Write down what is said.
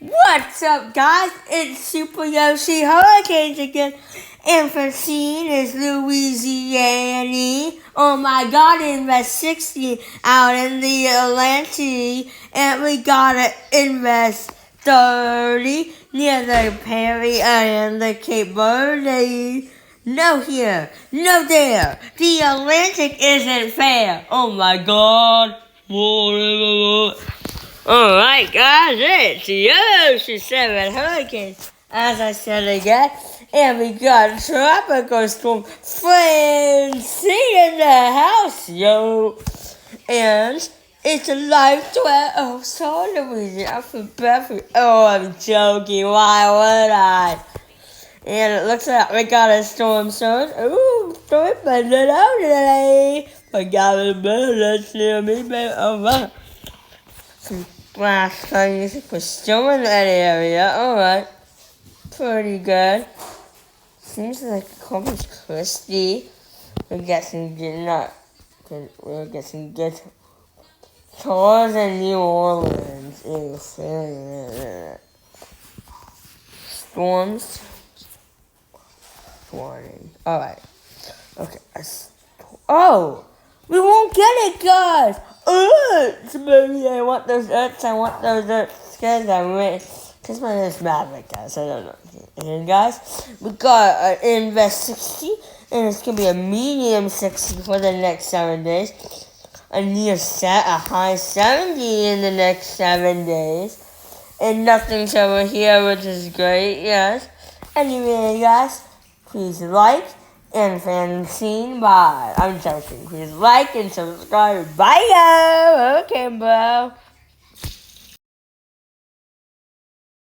What's up, guys? It's Super Yoshi Hurricanes again, and Francine is Louisiana. Oh my God, invest 60 out in the Alantic, and we gotta invest 30 near the Perry and the Cape Verde. No here, no there. The Atlantic isn't fair. Oh my God. Alright guys, it's Yoshi 7 Hurricanes, as I said again, and we got Tropical Storm Francine in the house, yo! And it's a live threat. Oh, sorry, Louisiana, I feel bad for you. Oh, I'm joking, why would I? And it looks like we got a storm surge. Ooh, storm it out today. We got a minute near me, baby. Oh, wow. Some blast music was still in that area. Alright. Pretty good. Seems like Corpus Christi. We're getting good tours in New Orleans. Storms. Warning. Alright. Okay. Oh! We won't get it, guys! Maybe I want those Earths, because my name is Maverick, guys, I don't know. And guys, we got an invest 60, and it's going to be a medium 60 for the next 7 days. A high 70 in the next 7 days. And nothing's over here, which is great, yes. Anyway, guys, please like and Francine, bye. I'm joking. Please like and subscribe. Bye, yo. Okay, bro.